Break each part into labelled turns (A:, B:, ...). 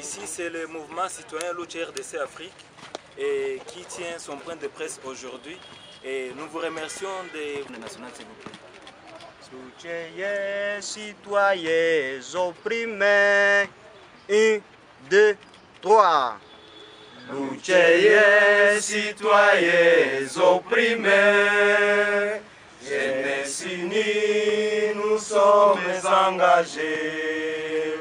A: Ici, c'est le mouvement citoyen Lucha RDC Afrique et qui tient son point de presse aujourd'hui. Et nous vous remercions des nationales, s'il vous plaît.
B: Soutiens citoyens opprimés. 1, 2, 3.
C: Lucha citoyens opprimés. Jeunesse unie, nous sommes engagés.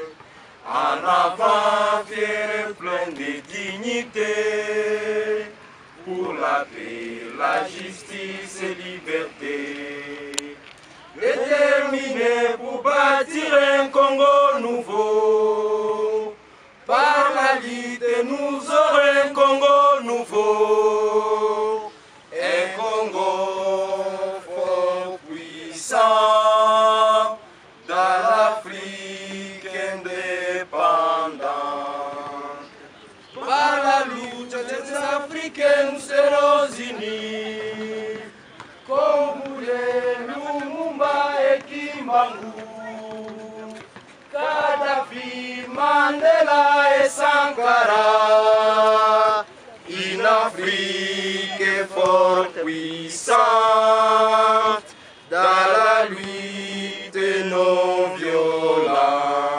C: En avant, fiers, plein de dignité. Pour la paix, la justice et liberté. Déterminés pour bâtir un Congo nouveau. Par la lutte, nous aurons un Congo nouveau. Un Congo fort puissant dans l'Afrique indépendante. Par la lutte des Africains, nous serons unis. Kombule, Lumumba et Kimbangu. Kadhafi, Mandela et Sankara. Une Afrique fort puissante dans la lutte non violente.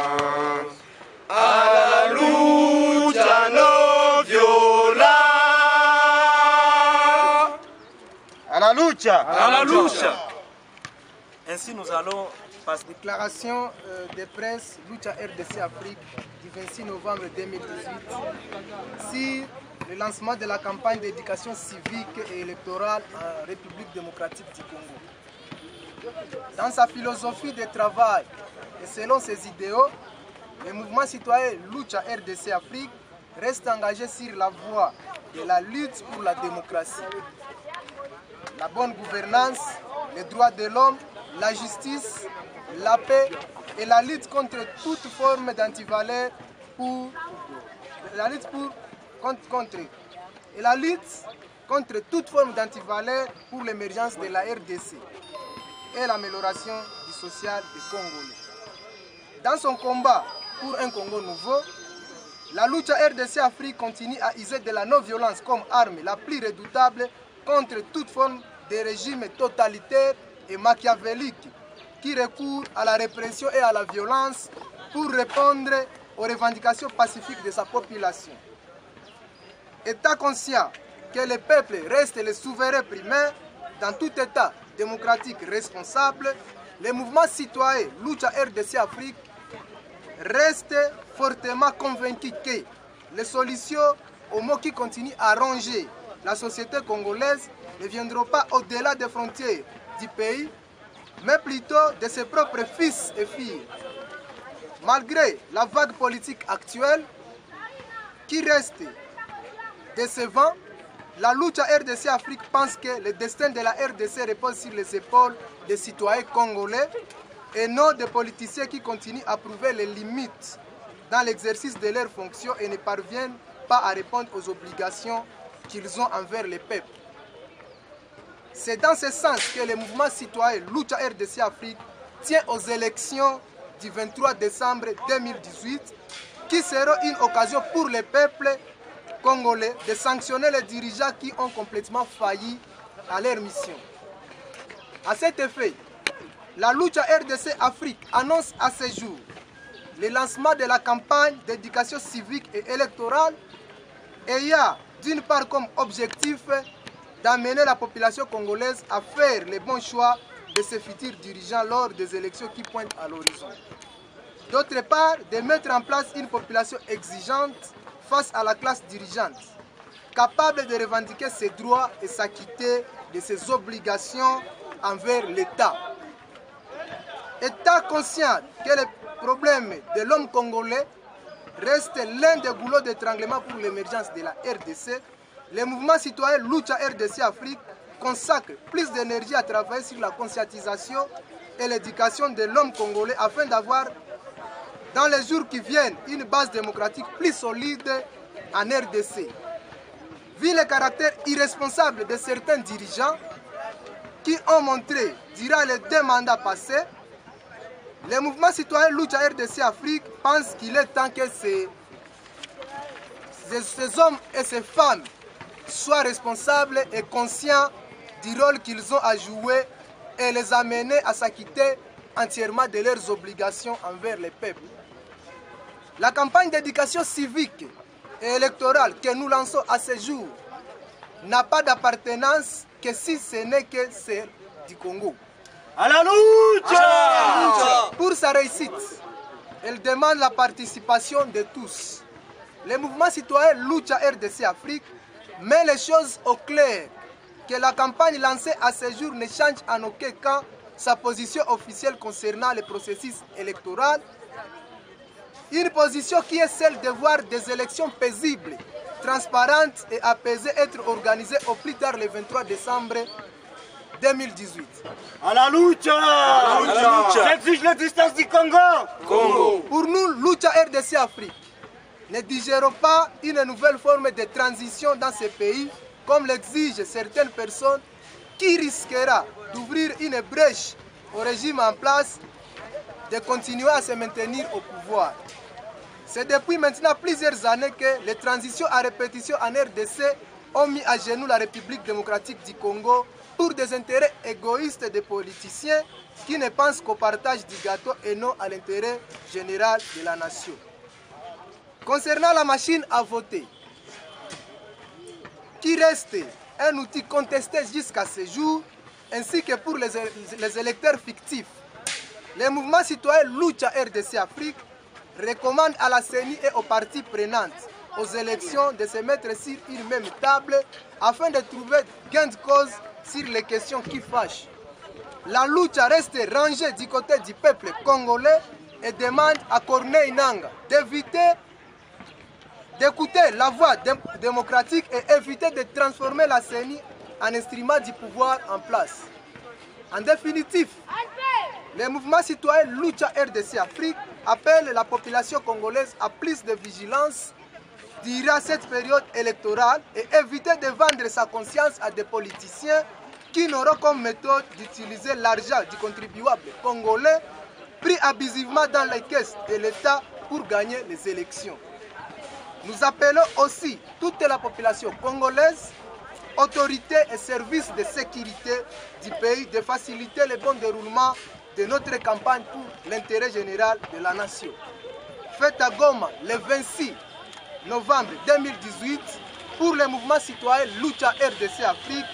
C: À la lutte non violente.
B: À la lucha!
A: À la lucha! Ainsi, nous allons passer.
D: Déclaration de presse Lucha RDC Afrique du 26 novembre 2018 sur le lancement de la campagne d'éducation civique et électorale en République démocratique du Congo. Dans sa philosophie de travail et selon ses idéaux, le mouvement citoyen Lucha RDC Afrique reste engagé sur la voie de la lutte pour la démocratie, la bonne gouvernance, les droits de l'homme, la justice, la paix et la lutte contre toute forme d'antivaleur pour l'émergence de la RDC et l'amélioration du social des Congolais. Dans son combat pour un Congo nouveau, la Lucha RDC Afrique continue à user de la non-violence comme arme la plus redoutable contre toute forme de régime totalitaire et machiavélique qui recourt à la répression et à la violence pour répondre aux revendications pacifiques de sa population. État conscient que le peuple reste le souverain primaire dans tout État démocratique responsable, le mouvement citoyen Lucha RDC Afrique reste fortement convaincu que les solutions aux maux qui continuent à ronger la société congolaise ne viendront pas au-delà des frontières du pays, mais plutôt de ses propres fils et filles. Malgré la vague politique actuelle, qui reste décevant, la Lucha RDC Afrique pense que le destin de la RDC repose sur les épaules des citoyens congolais et non des politiciens qui continuent à prouver les limites dans l'exercice de leurs fonctions et ne parviennent pas à répondre aux obligations qu'ils ont envers les peuples. C'est dans ce sens que le mouvement citoyen Lucha RDC Afrique tient aux élections du 23 décembre 2018 qui seront une occasion pour les peuples congolais de sanctionner les dirigeants qui ont complètement failli à leur mission. À cet effet, la Lucha RDC Afrique annonce à ce jour le lancement de la campagne d'éducation civique et électorale ayant d'une part comme objectif d'amener la population congolaise à faire les bons choix de ses futurs dirigeants lors des élections qui pointent à l'horizon. D'autre part, de mettre en place une population exigeante face à la classe dirigeante, capable de revendiquer ses droits et s'acquitter de ses obligations envers l'État. État conscient que le problème de l'homme congolais reste l'un des goulots d'étranglement pour l'émergence de la RDC, le mouvement citoyen Lucha RDC Afrique consacre plus d'énergie à travailler sur la conscientisation et l'éducation de l'homme congolais afin d'avoir, dans les jours qui viennent, une base démocratique plus solide en RDC. Vu le caractère irresponsable de certains dirigeants qui ont montré, durant les 2 mandats passés, le mouvement citoyen Lucha RDC Afrique pense qu'il est temps que ces ces hommes et ces femmes soient responsables et conscients du rôle qu'ils ont à jouer et les amener à s'acquitter entièrement de leurs obligations envers les peuples. La campagne d'éducation civique et électorale que nous lançons à ce jour n'a pas d'appartenance que si ce n'est que celle du Congo.
B: À la lucha!
D: Pour sa réussite, elle demande la participation de tous. Le mouvement citoyen Lucha RDC Afrique met les choses au clair que la campagne lancée à ce jour ne change en aucun cas sa position officielle concernant le processus électoral. Une position qui est celle de voir des élections paisibles, transparentes et apaisées être organisées au plus tard le 23 décembre 2018.
B: À la lucha! J'exige la distance du Congo!
D: Pour nous, Lucha RDC Afrique, ne digérons pas une nouvelle forme de transition dans ce pays, comme l'exigent certaines personnes, qui risquera d'ouvrir une brèche au régime en place de continuer à se maintenir au pouvoir. C'est depuis maintenant plusieurs années que les transitions à répétition en RDC ont mis à genoux la République démocratique du Congo pour des intérêts égoïstes des politiciens qui ne pensent qu'au partage du gâteau et non à l'intérêt général de la nation. Concernant la machine à voter, qui reste un outil contesté jusqu'à ce jour, ainsi que pour les électeurs fictifs, le mouvement citoyen Lucha RDC Afrique recommande à la CENI et aux parties prenantes aux élections de se mettre sur une même table afin de trouver gain de cause sur les questions qui fâchent. La lucha reste rangée du côté du peuple congolais et demande à Corneille Nangaa d'écouter la voix démocratique et éviter de transformer la CENI en instrument du pouvoir en place. En définitive, le mouvement citoyen Lucha RDC Afrique appelle la population congolaise à plus de vigilance durant cette période électorale et éviter de vendre sa conscience à des politiciens qui n'auront comme méthode d'utiliser l'argent du contribuable congolais pris abusivement dans les caisses de l'État pour gagner les élections. Nous appelons aussi toute la population congolaise, autorités et services de sécurité du pays de faciliter le bon déroulement de notre campagne pour l'intérêt général de la nation. Faite à Goma le 26 novembre 2018 pour le mouvement citoyen Lucha RDC Afrique,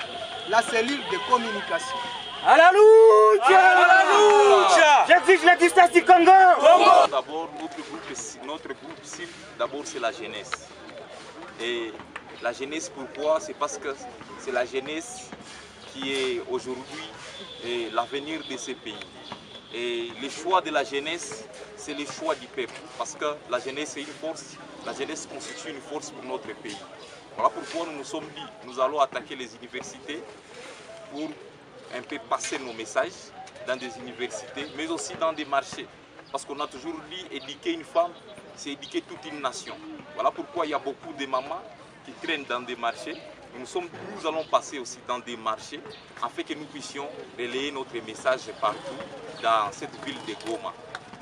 D: la cellule de communication.
B: À la lucha! J'exige la distance du Congo!
E: D'abord, notre groupe cible, d'abord c'est la jeunesse. Et la jeunesse, pourquoi? C'est parce que c'est la jeunesse qui est aujourd'hui l'avenir de ce pays. Et le choix de la jeunesse, c'est le choix du peuple. Parce que la jeunesse est une force, la jeunesse constitue une force pour notre pays. Voilà pourquoi nous nous sommes dit, nous allons attaquer les universités pour un peu passer nos messages dans des universités, mais aussi dans des marchés. Parce qu'on a toujours dit, éduquer une femme, c'est éduquer toute une nation. Voilà pourquoi il y a beaucoup de mamans qui traînent dans des marchés. Nous allons passer aussi dans des marchés afin que nous puissions relayer notre message partout dans cette ville de Goma.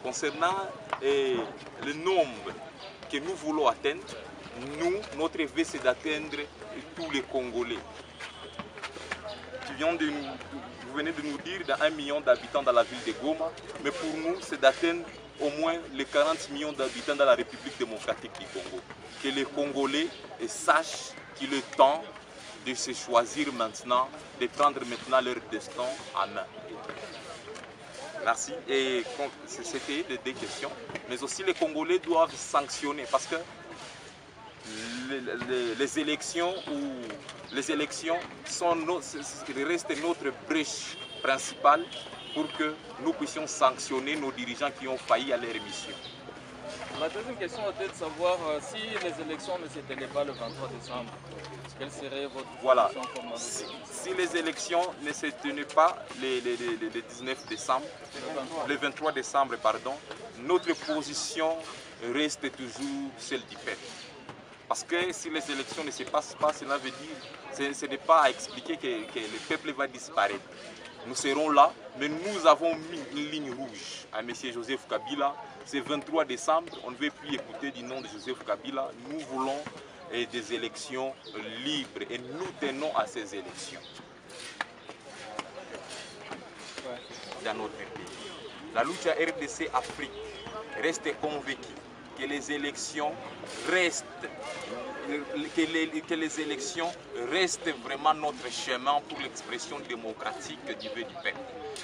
E: Concernant le nombre que nous voulons atteindre, notre vœu c'est d'atteindre tous les Congolais. Vous venez de nous dire qu'il y a 1 million d'habitants dans la ville de Goma, mais pour nous c'est d'atteindre au moins les 40 millions d'habitants dans la République démocratique du Congo. Que les Congolais sachent qu'il est temps de se choisir maintenant, de prendre maintenant leur destin en main. Merci. Et c'était des questions. Mais aussi les Congolais doivent sanctionner parce que les élections restent notre brèche principale pour que nous puissions sanctionner nos dirigeants qui ont failli à leur mission.
F: La deuxième question était de savoir si les élections ne se tenaient pas le 23 décembre, quelle serait votre position comme
E: si les élections ne se tenaient pas le 19 décembre, le 23 décembre, pardon, notre position reste toujours celle du peuple. Parce que si les élections ne se passent pas, cela veut dire, ce n'est pas à expliquer que le peuple va disparaître. Nous serons là, mais nous avons mis une ligne rouge à M. Joseph Kabila. C'est 23 décembre, on ne veut plus écouter du nom de Joseph Kabila. Nous voulons des élections libres et nous tenons à ces élections dans notre pays. La Lucha RDC Afrique reste convaincue que les élections restent, vraiment notre chemin pour l'expression démocratique du vœu du peuple.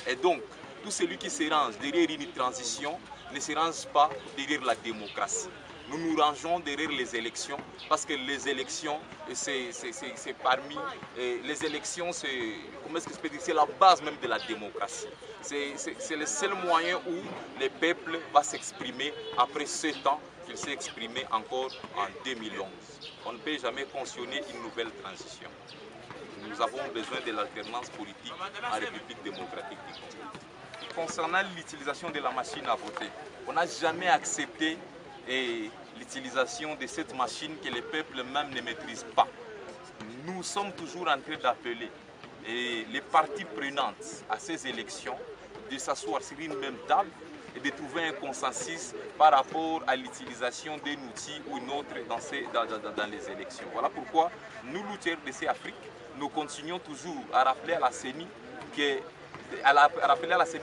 E: Et donc, tout celui qui se range derrière une transition ne se range pas derrière la démocratie. Nous nous rangeons derrière les élections parce que les élections, c'est la base même de la démocratie. C'est le seul moyen où le peuple va s'exprimer après 7 ans qu'il s'est exprimé encore en 2011. On ne peut jamais cautionner une nouvelle transition. Nous avons besoin de l'alternance politique en République démocratique du Congo. Concernant l'utilisation de la machine à voter, on n'a jamais accepté l'utilisation de cette machine que le peuple même ne maîtrise pas. Nous sommes toujours en train d'appeler les parties prenantes à ces élections de s'asseoir sur une même table et de trouver un consensus par rapport à l'utilisation d'un outil ou une autre dans les élections. Voilà pourquoi nous, Lucha RDC Afrique, nous continuons toujours à rappeler à la CENI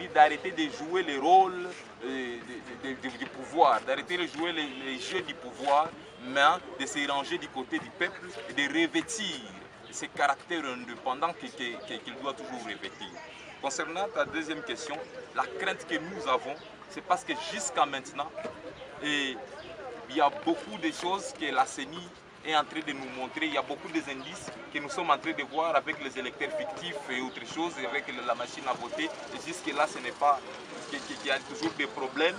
E: d'arrêter de jouer le rôle du pouvoir, d'arrêter de jouer les jeux du pouvoir, mais de se ranger du côté du peuple et de revêtir ce caractère indépendant qu'il doit toujours revêtir. Concernant ta deuxième question, la crainte que nous avons, c'est parce que jusqu'à maintenant, il y a beaucoup de choses que la CENI est en train de nous montrer. Il y a beaucoup d'indices que nous sommes en train de voir avec les électeurs fictifs et autres choses, avec la machine à voter. Et jusque-là, ce n'est pas qu'il y a toujours des problèmes.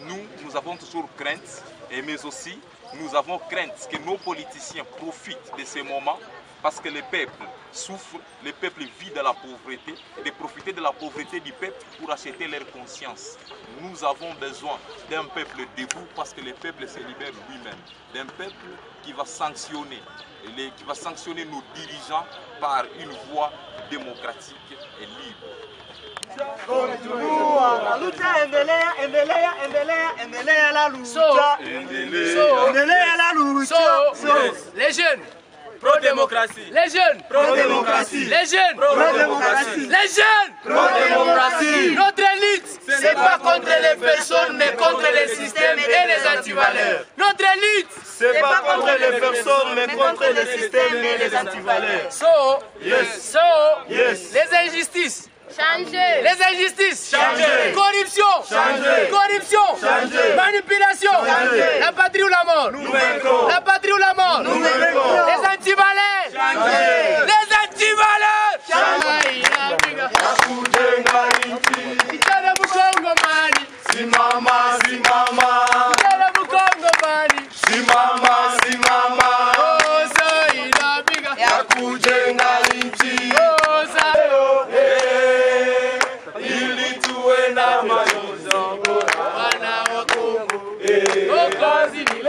E: Nous avons toujours crainte, mais aussi nous avons crainte que nos politiciens profitent de ces moments parce que le peuple souffre, le peuple vit dans la pauvreté, et de profiter de la pauvreté du peuple pour acheter leur conscience. Nous avons besoin d'un peuple debout parce que le peuple se libère lui-même, d'un peuple qui va sanctionner nos dirigeants par une voie démocratique et libre.
B: La lucha endelea la lucha. Endelea la lucha.
G: Les jeunes.
A: Pro-démocratie.
G: Les jeunes.
B: Pro-démocratie.
G: Les jeunes.
B: Pro-démocratie.
G: Les jeunes.
B: Pro-démocratie.
G: Notre lutte, c'est pas contre les personnes, mais contre les systèmes et les antivaleurs. Notre lutte,
B: C'est pas contre les personnes, mais contre les systèmes et les antivaleurs.
G: yes. Les injustices.
H: Changer.
G: Les injustices.
B: Changer.
G: Corruption.
B: Changer.
G: Corruption.
B: Changer.
G: Manipulation.
B: Changer.
G: La patrie ou la mort.
B: Nous vaincrons.
G: La patrie ou la mort.
B: Nous vaincrons.
G: Les antivaleurs.
B: Changer.
G: Les antivaleurs.
B: Yakujenga nchi.
G: Kijana Mkongomani.
B: Simama, simama.
G: Kijana Mkongomani.
B: Simama, simama.
G: Oza inapiga.
B: Yakujenga nchi.
G: Oza.
B: Ili tuwe na maisha bora.
G: Wana wa Kongo. Okozi ni